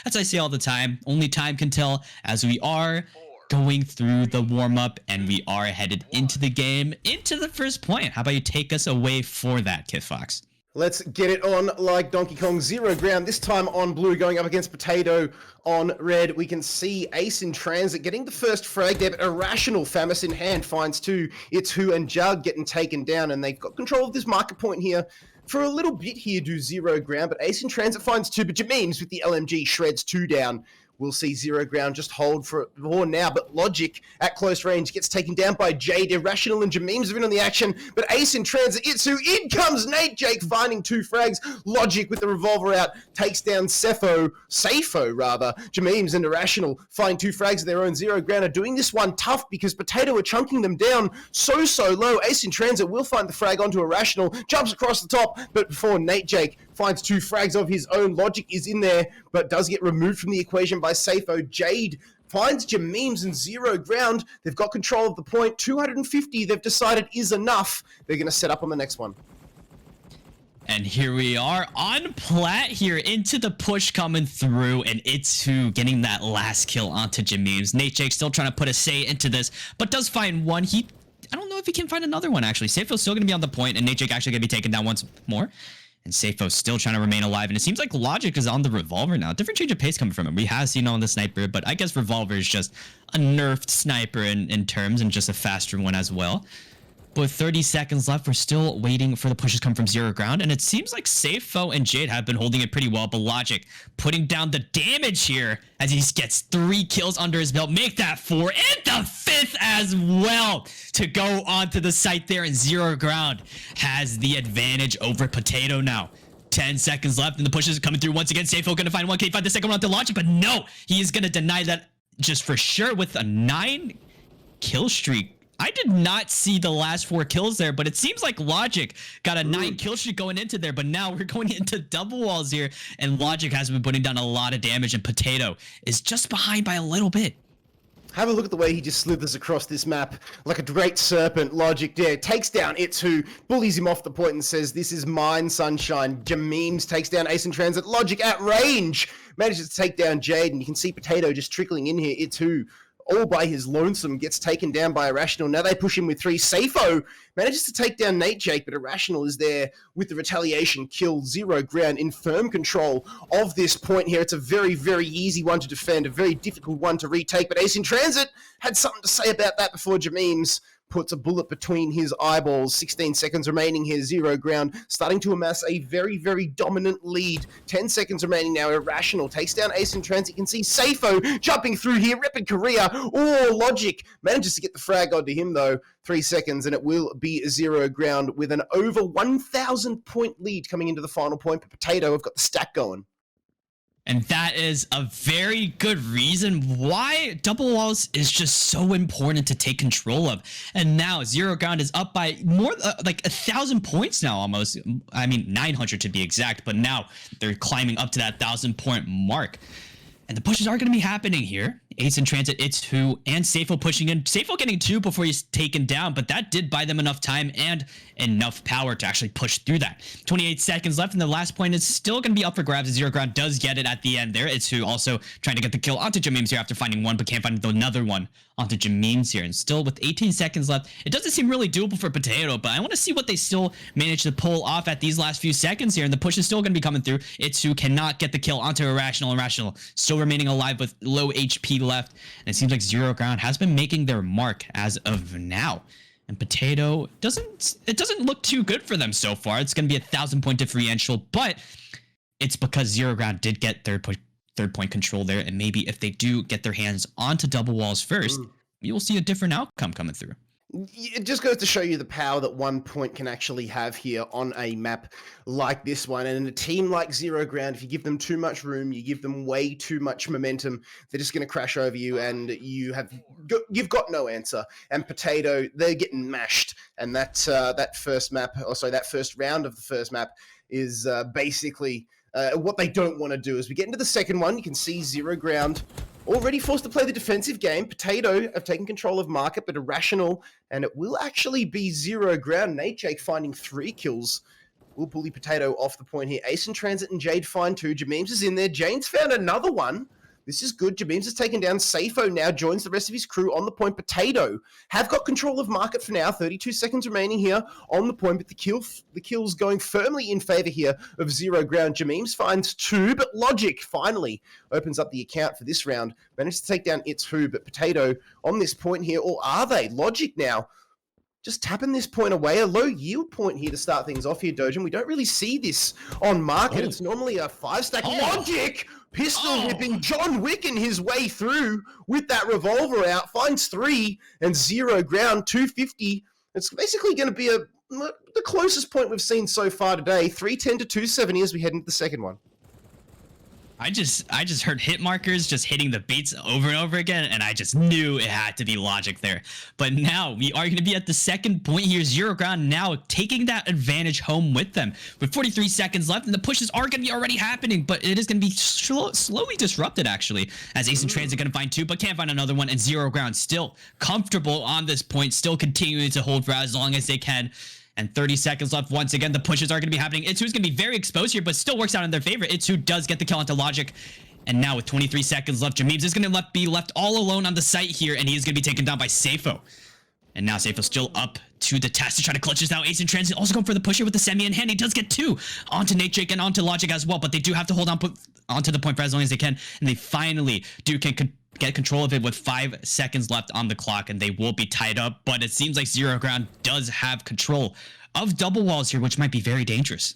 As I say all the time, only time can tell as we are going through the warm-up and we are headed into the game, into the first point. How about you take us away for that, Kid Fox? Let's get it on like Donkey Kong. Zero ground, this time on blue, going up against Potato on red. We can see Ace in transit getting the first frag there, but Irrational, Famis in hand, finds two. It's Who and Jug getting taken down, and they've got control of this market point here. For a little bit here, do zero ground, but Ace in transit finds two, but Jameems with the LMG shreds two down. We'll see zero ground just hold for now, but Logic at close range gets taken down by Jade. Irrational and Jameems are in on the action, but Ace in transit, Itsu, in comes Nate Jake finding two frags. Logic with the revolver out takes down Safo rather. Jameems and Irrational find two frags of their own. Zero ground are doing this one tough because Potato are chunking them down so low. Ace in transit will find the frag onto Irrational, jumps across the top, but before Nate Jake finds two frags of his own, Logic is in there, but does get removed from the equation by Safo. Jade finds Jameems and zero ground. They've got control of the point. 250 they've decided is enough. They're going to set up on the next one. And here we are on plat here into the push coming through, and it's Who getting that last kill onto Jameems. Nate Jake still trying to put a say into this, but does find one. I don't know if he can find another one, actually. Safo's still going to be on the point, and Nate Jake actually going to be taken down once more. And Safo's still trying to remain alive, and it seems like Logic is on the revolver now. Different change of pace coming from him. We have seen on the sniper, but I guess revolver is just a nerfed sniper in terms, and just a faster one as well. But 30 seconds left, we're still waiting for the pushes come from zero ground, and it seems like Safo and Jade have been holding it pretty well, but Logic putting down the damage here as he gets 3 kills under his belt, make that 4, and the 5th as well to go onto the site there, and zero ground has the advantage over Potato now. 10 seconds left, and the pushes are coming through once again. Safo gonna find one, can he find the second one onto Logic, but no, he is gonna deny that just for sure with a 9 kill streak. I did not see the last 4 kills there, but it seems like Logic got a 9 kill streak going into there, but now we're going into double walls here, and Logic has been putting down a lot of damage, and Potato is just behind by a little bit. Have a look at the way he just slithers across this map like a great serpent. Logic there takes down It's Who, bullies him off the point and says, "This is mine, sunshine." Jameems takes down Ace in transit. Logic at range manages to take down Jade, and you can see Potato just trickling in here. It's Who, all by his lonesome, gets taken down by Irrational. Now they push him with 3. Safo manages to take down Nate Jake, but Irrational is there with the retaliation kill. Zero ground in firm control of this point here. It's a very easy one to defend, a very difficult one to retake, but Ace in transit had something to say about that before Jameems puts a bullet between his eyeballs. 16 seconds remaining here. Zero ground starting to amass a very dominant lead. 10 seconds remaining now. Irrational takes down Ace in transit. You can see Safo jumping through here. Rapid career. Oh, Logic manages to get the frag onto him though. 3 seconds and it will be zero ground with an over 1,000 point lead coming into the final point. But Potato have got the stack going. And that is a very good reason why double walls is just so important to take control of. And now zero ground is up by more like 1,000 points now almost. I mean 900 to be exact, but now they're climbing up to that 1,000 point mark. And the pushes are going to be happening here. Ace in transit, It's Who, and Safo pushing in. Safo getting 2 before he's taken down, but that did buy them enough time and enough power to actually push through that. 28 seconds left, and the last point is still going to be up for grabs. Zero ground does get it at the end there. It's Who also trying to get the kill onto Jameems here after finding one, but can't find another one onto Jameems here. And still with 18 seconds left, it doesn't seem really doable for Potato, but I want to see what they still manage to pull off at these last few seconds here, and the push is still going to be coming through. It's Who cannot get the kill onto Irrational. Irrational still remaining alive with low HP left, and it seems like zero ground has been making their mark as of now. And Potato doesn't look too good for them so far. It's going to be 1,000 point differential, but it's because zero ground did get third point control there, and maybe if they do get their hands onto double walls first, you will see a different outcome coming through. It just goes to show you the power that 1 point can actually have here on a map like this one. And in a team like Zero Ground, if you give them too much room, you give them way too much momentum, they're just going to crash over you, and you've got no answer. And Potato, they're getting mashed. And that first map, also that first round of the first map, is basically what they don't want to do. As we get into the second one, you can see Zero Ground already forced to play the defensive game. Potato have taken control of market, but Irrational, and it will actually be Zero Ground. Nate Jake finding 3 kills will bully Potato off the point here. Ace in Transit and Jade find 2. Jameems is in there. Jane's found another one. This is good. Jameems has taken down. Safo now joins the rest of his crew on the point. Potato have got control of market for now. 32 seconds remaining here on the point, but the kill's going firmly in favor here of Zero Ground. Jameems finds 2, but Logic finally opens up the account for this round. Managed to take down It's Who, but Potato on this point here, or are they? Logic now just tapping this point away. A low yield point here to start things off here, Dojan. We don't really see this on market. It's normally a 5-stack. Logic pistol whipping John Wicking his way through with that revolver out. Finds 3 and Zero Ground, 250. It's basically going to be the closest point we've seen so far today. 310 to 270 as we head into the second one. I just heard hit markers just hitting the beats over and over again, and I just knew it had to be Logic there. But now we are going to be at the second point here. Zero Ground now taking that advantage home with them with 43 seconds left, and the pushes are going to be already happening, but it is going to be slowly disrupted actually, as Ace in Transit going to find 2, but can't find another one, and Zero Ground still comfortable on this point, still continuing to hold for as long as they can. And 30 seconds left. Once again, the pushes are going to be happening. It's Who's going to be very exposed here, but still works out in their favor. It's Who does get the kill onto Logic. And now with 23 seconds left, Jameems is going to be left all alone on the site here, and he is going to be taken down by Safo. And now Safo still up to the task to try to clutch this out. Ace in Transit also going for the pusher with the semi in hand. He does get 2 onto Nate Jake and onto Logic as well, but they do have to hold on onto the point for as long as they can, and they finally can get control of it with 5 seconds left on the clock, and they will be tied up. But it seems like Zero Ground does have control of double walls here, which might be very dangerous.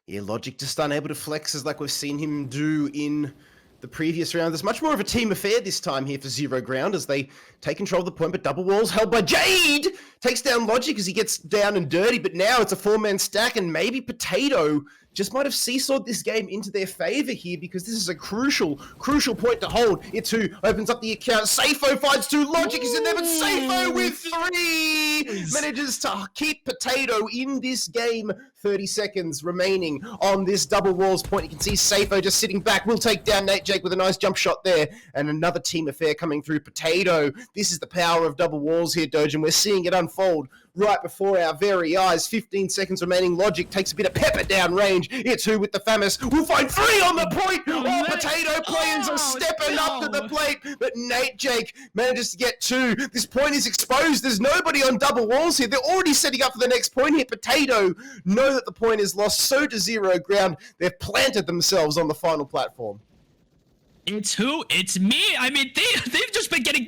Yeah, Logic just unable to flex as like we've seen him do in the previous round. There's much more of a team affair this time here for Zero Ground as they take control of the point, but double walls held by Jade takes down Logic as he gets down and dirty, but now it's a 4-man stack, and maybe Potato just might have seesawed this game into their favor here, because this is a crucial point to hold. It's Who opens up the account. Safo finds 2. Logic is in there, but Safo with 3 manages to keep Potato in this game. 30 seconds remaining on this double walls point. You can see Safo just sitting back. Will take down Nate Jake with a nice jump shot there, and another team affair coming through. Potato. This is the power of double walls here, Dojan. We're seeing it unfold right before our very eyes. 15 seconds remaining. Logic takes a bit of pepper down range. It's Who with the Famous. We'll find 3 on the point. Oh, Potato players are stepping up to the plate, but Nate Jake manages to get 2. This point is exposed. There's nobody on double walls here. They're already setting up for the next point here. Potato know that the point is lost. So does Zero Ground. They've planted themselves on the final platform. It's Who? It's me. I mean, they've just been getting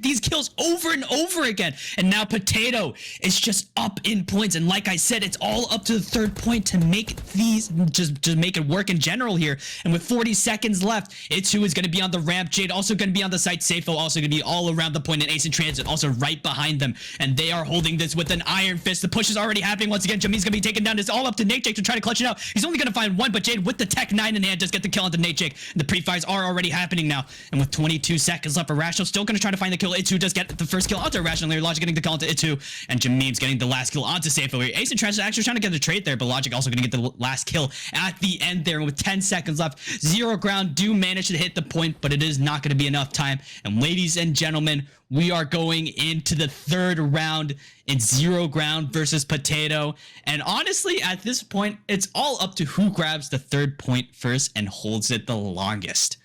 these kills over and over again. And now Potato is just up in points. And like I said, it's all up to the third point to make these, just make it work in general here. And with 40 seconds left, It's Who is going to be on the ramp. Jade also going to be on the site. Safo also going to be all around the point. And Ace in Transit also right behind them. And they are holding this with an iron fist. The push is already happening once again. Jamee's going to be taken down. It's all up to Nate Jake to try to clutch it out. He's only going to find 1, but Jade with the Tech 9 in hand does get the kill onto Nate Jake. And the pre-fires are already happening now, and with 22 seconds left, Irrational still going to try to find the kill. It's Who does get the first kill onto Irrational here. Logic getting the kill onto It's Who, and Jameems getting the last kill onto Safo here. Ace in Transit actually trying to get the trade there, but Logic also going to get the last kill at the end there. And with 10 seconds left, Zero Ground do manage to hit the point, but it is not going to be enough time. And ladies and gentlemen, we are going into the third round in Zero Ground versus Potato. And honestly, at this point, it's all up to who grabs the third point first and holds it the longest.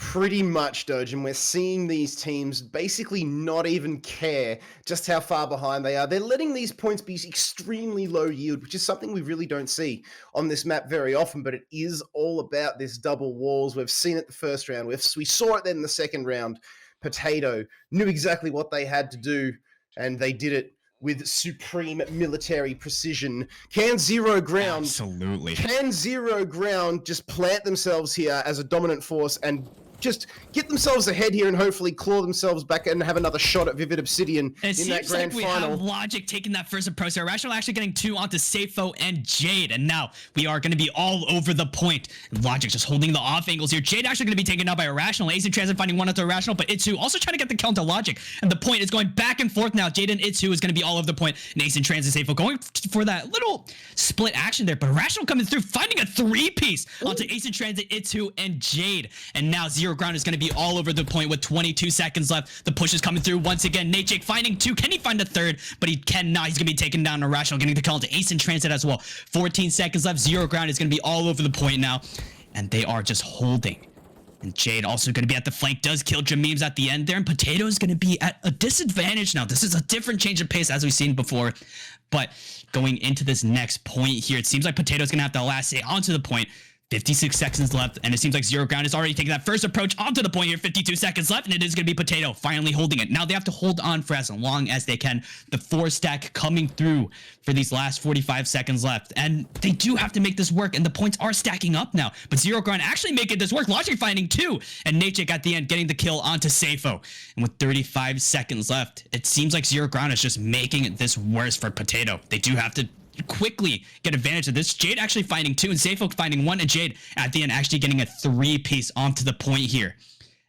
Pretty much, Doge, and we're seeing these teams basically not even care just how far behind they are. They're letting these points be extremely low yield, which is something we really don't see on this map very often, but it is all about this double walls. We've seen it the first round. We saw it then in the second round. Potato knew exactly what they had to do, and they did it with supreme military precision. Can Zero Ground... Absolutely. Can Zero Ground just plant themselves here as a dominant force and just get themselves ahead here and hopefully claw themselves back and have another shot at Vivid Obsidian in that grand we final? Have Logic taking that first approach. So Irrational actually getting 2 onto Safo and Jade, and now we are going to be all over the point. Logic just holding the off angles here. Jade actually going to be taken out by Irrational. Ace in Transit finding 1 onto Irrational, but It's Who also trying to get the kill onto Logic, and the point is going back and forth now. Jade and It's Who is going to be all over the point, and Ace in Transit Safo going for that little split action there, but Irrational coming through, finding a 3-piece onto Ace in Transit, It's Who, and Jade, and now Zero Zero Ground is going to be all over the point with 22 seconds left. The push is coming through once again. Nate finding 2. Can he find a 3rd? But he cannot. He's going to be taken down Irrational, getting the call to Ace in Transit as well. 14 seconds left. Zero Ground is going to be all over the point now. And they are just holding. And Jade also going to be at the flank, does kill Jameems at the end there, and Potato is going to be at a disadvantage now. This is a different change of pace as we've seen before, but going into this next point here, it seems like Potato is going to have the last say onto the point. 56 seconds left, and it seems like Zero Ground is already taking that first approach onto the point here. 52 seconds left, and it is going to be Potato finally holding it. Now they have to hold on for as long as they can. The 4 stack coming through for these last 45 seconds left, and they do have to make this work, and the points are stacking up now. But Zero Ground actually making this work. Logic finding 2, and Najik at the end getting the kill onto Safo. And with 35 seconds left, it seems like Zero Ground is just making this worse for Potato. They do have to quickly get advantage of this. Jade actually finding 2 and Safo finding 1, and Jade at the end actually getting a 3-piece onto the point here.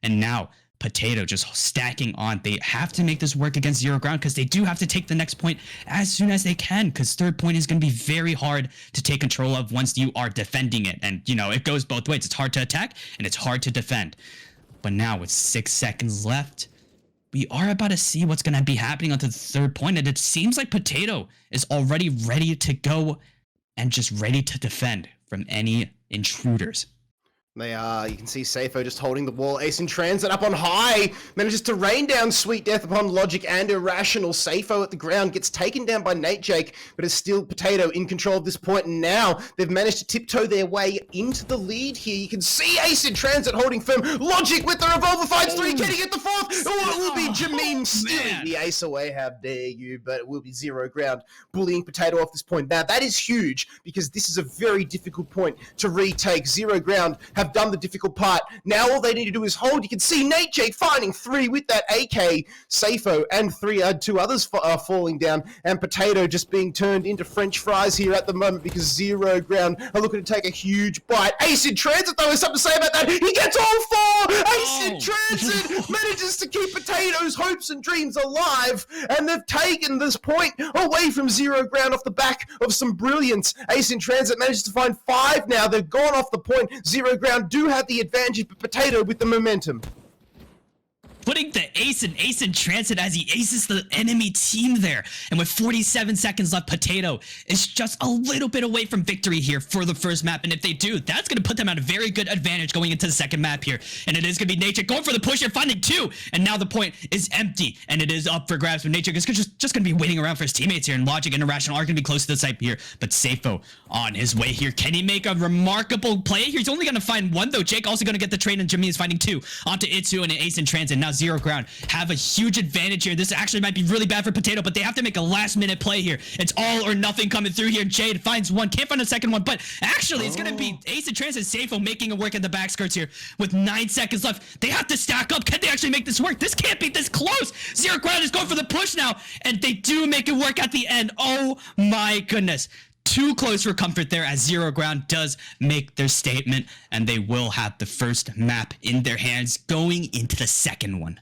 And now Potato just stacking on. They have to make this work against Zero Ground because they do have to take the next point as soon as they can, because 3rd point is going to be very hard to take control of once you are defending it. And you know, it goes both ways. It's hard to attack and it's hard to defend. But now with 6 seconds left, we are about to see what's going to be happening onto the 3rd point, and it seems like Potato is already ready to go and just ready to defend from any intruders. They are. You can see Safo just holding the wall. Ace in Transit up on high. Manages to rain down Sweet Death upon Logic and Irrational. Safo at the ground gets taken down by Nate Jake, but is still Potato in control of this point. And now they've managed to tiptoe their way into the lead here. You can see Ace in Transit holding firm. Logic with the revolver finds 3, getting it the 4th. Oh, it will be Jameem stealing the ace away. How dare you? But it will be Zero Ground bullying Potato off this point. Now that is huge because this is a very difficult point to retake. Zero Ground have done the difficult part. Now all they need to do is hold. You can see Nate Jake finding 3 with that AK, Safo, and 2 others falling down, and Potato just being turned into French fries here at the moment because Zero Ground are looking to take a huge bite. Ace in Transit, though, has something to say about that. He gets all 4! Ace in Transit manages to keep Potato's hopes and dreams alive, and they've taken this point away from Zero Ground off the back of some brilliance. Ace in Transit manages to find 5 now. They've gone off the point. Zero Ground do have the advantage, but Potato with the momentum. Putting the ace in Transit as he aces the enemy team there. And with 47 seconds left, Potato is just a little bit away from victory here for the first map. And if they do, that's going to put them at a very good advantage going into the second map here. And it is going to be Nature going for the push and finding 2. And now the point is empty. And it is up for grabs. But Nature is just going to be waiting around for his teammates here. And Logic and Irrational are going to be close to the site here. But Safo on his way here. Can he make a remarkable play here? He's only going to find 1 though. Jake also going to get the trade, and Jameem is finding 2 onto Itsu and an ace in Transit. Now Zero Ground have a huge advantage here. This actually might be really bad for Potato, but they have to make a last-minute play here. It's all or nothing coming through here. Jade finds 1, can't find a second one, but actually it's gonna be Ace in Transit Safo making it work at the back skirts here with 9 seconds left. They have to stack up. Can they actually make this work? This can't be this close. Zero Ground is going for the push now, and they do make it work at the end. Oh my goodness. Too close for comfort there as Zero Ground does make their statement, and they will have the first map in their hands going into the second one.